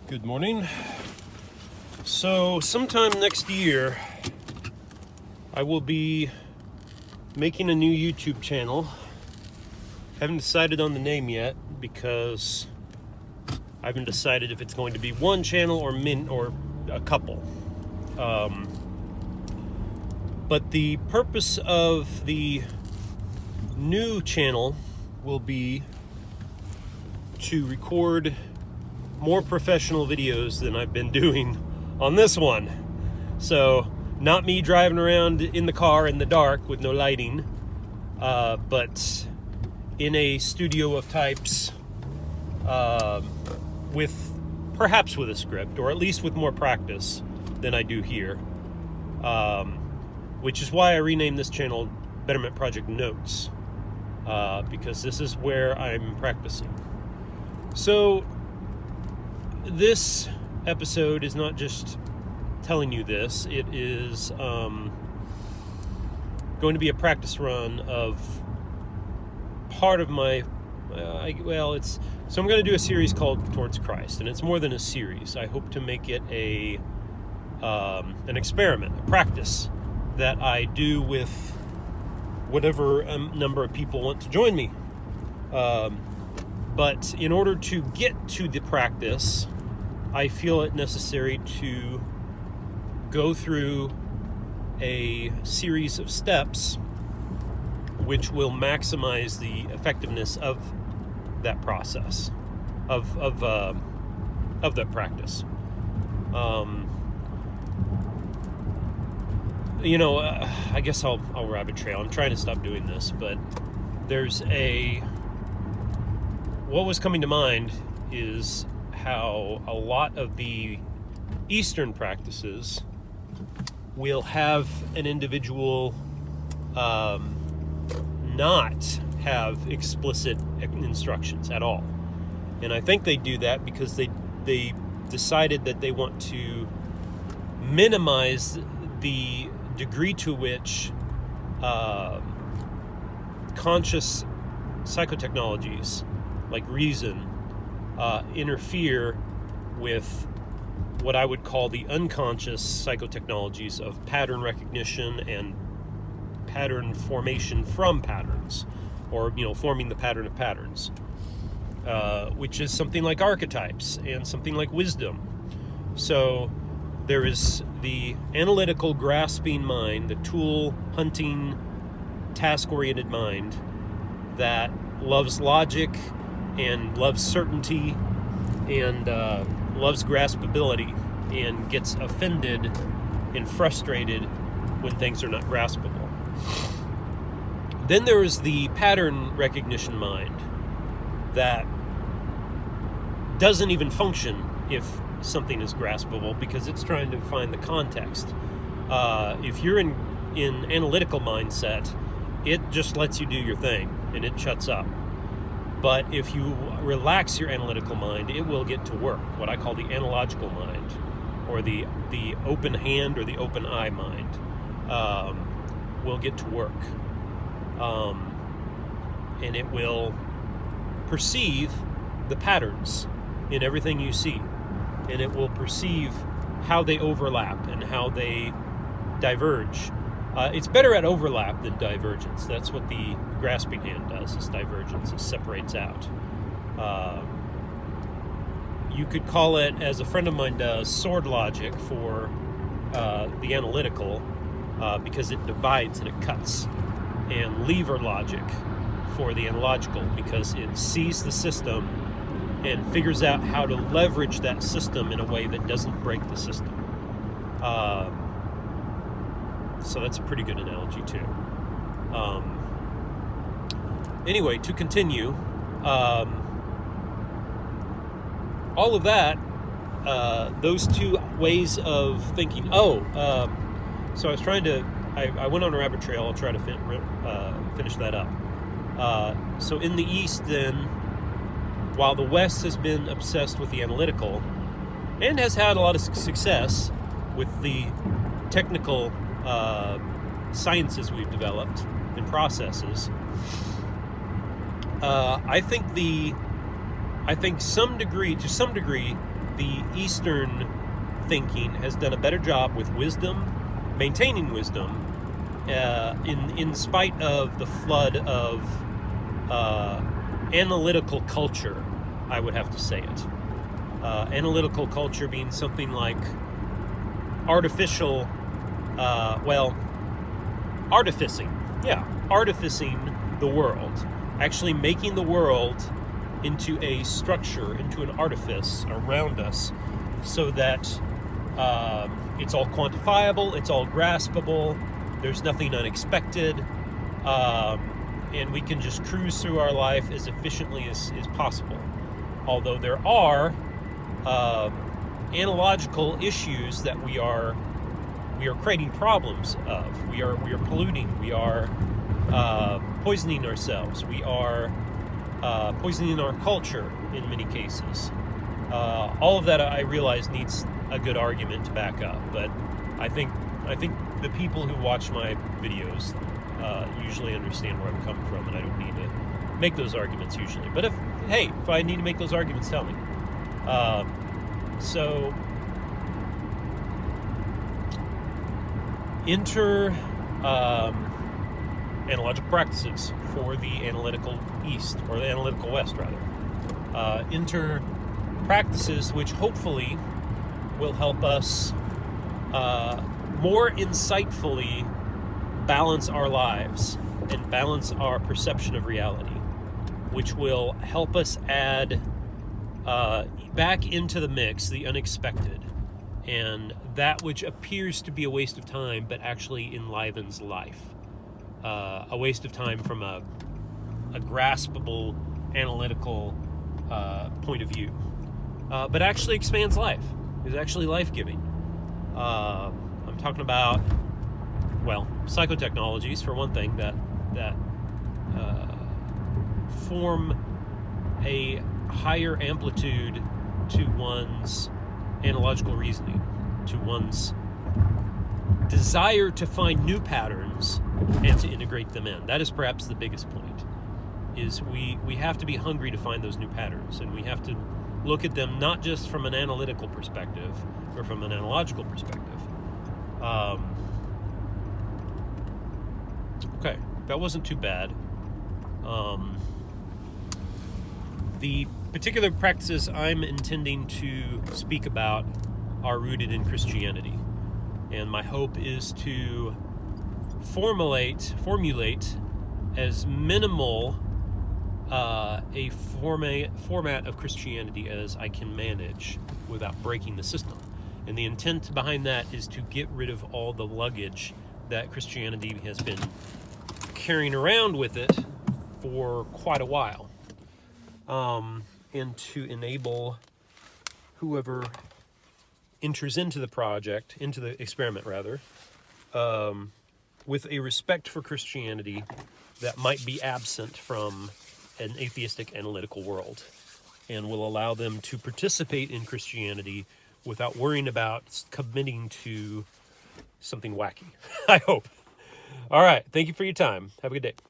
Good morning. So sometime next year, I will be making a new YouTube channel. Haven't decided on the name yet because I haven't decided if it's going to be one channel or a couple. But the purpose of the new channel will be to record more professional videos than I've been doing on this one. So not me driving around in the car in the dark with no lighting, but in a studio of types, perhaps with a script, or at least with more practice than I do here, which is why I renamed this channel Betterment Project Notes, because this is where I'm practicing. So this episode is not just telling you this, it is going to be a practice run of part of my, so I'm going to do a series called Towards Christ, and it's more than a series. I hope to make it an experiment, a practice that I do with whatever number of people want to join me. But in order to get to the practice, I feel it necessary to go through a series of steps which will maximize the effectiveness of that process, of that practice. I guess I'll rabbit trail. I'm trying to stop doing this, but what was coming to mind is how a lot of the Eastern practices will have an individual not have explicit instructions at all. And I think they do that because they decided that they want to minimize the degree to which conscious psychotechnologies like reason interfere with what I would call the unconscious psychotechnologies of pattern recognition and pattern formation from patterns, or forming the pattern of patterns, which is something like archetypes and something like wisdom. So there is the analytical grasping mind, the tool hunting task-oriented mind that loves logic and loves certainty and loves graspability and gets offended and frustrated when things are not graspable. Then there is the pattern recognition mind that doesn't even function if something is graspable because it's trying to find the context. If you're in analytical mindset, it just lets you do your thing and it shuts up. But if you relax your analytical mind, it will get to work, what I call the analogical mind, or the open hand or the open eye mind will get to work. And it will perceive the patterns in everything you see. And it will perceive how they overlap and how they diverge. It's better at overlap than divergence. That's what the grasping hand does, is divergence. It separates out. You could call it, as a friend of mine does, sword logic for the analytical, because it divides and it cuts. And lever logic for the analogical, because it sees the system and figures out how to leverage that system in a way that doesn't break the system. So that's a pretty good analogy too. Anyway, to continue, all of that, those two ways of thinking. So I was trying to, I went on a rabbit trail. I'll try to finish that up. So in the East then, while the West has been obsessed with the analytical and has had a lot of success with the technical sciences we've developed and processes, I think to some degree, the Eastern thinking has done a better job with wisdom, maintaining wisdom, in spite of the flood of analytical culture, I would have to say it. Analytical culture being something like artificing, artificing the world, actually making the world into a structure, into an artifice around us, so that it's all quantifiable, it's all graspable, there's nothing unexpected, and we can just cruise through our life as efficiently as possible. Although there are analogical issues that we are creating problems of. We are polluting. We are poisoning ourselves. We are poisoning our culture in many cases. All of that, I realize, needs a good argument to back up. But I think the people who watch my videos usually understand where I'm coming from, and I don't need to make those arguments usually. But if I need to make those arguments, tell me. So enter analogical practices for the analytical East, or the analytical West, rather. Enter practices which hopefully will help us more insightfully balance our lives and balance our perception of reality, which will help us add back into the mix the unexpected, and that which appears to be a waste of time but actually enlivens life. A waste of time from a graspable, analytical point of view, but actually expands life, is actually life-giving. I'm talking about, psychotechnologies, for one thing, that form a higher amplitude to one's analogical reasoning, to one's desire to find new patterns and to integrate them in. That is perhaps the biggest point, is we have to be hungry to find those new patterns, and we have to look at them not just from an analytical perspective or from an analogical perspective. Okay, that wasn't too bad. The particular practices I'm intending to speak about are rooted in Christianity, and my hope is to formulate as minimal a format of Christianity as I can manage without breaking the system. And the intent behind that is to get rid of all the luggage that Christianity has been carrying around with it for quite a while, and to enable whoever enters into the project, into the experiment rather, with a respect for Christianity that might be absent from an atheistic analytical world, and will allow them to participate in Christianity without worrying about committing to something wacky. I hope. All right. Thank you for your time. Have a good day.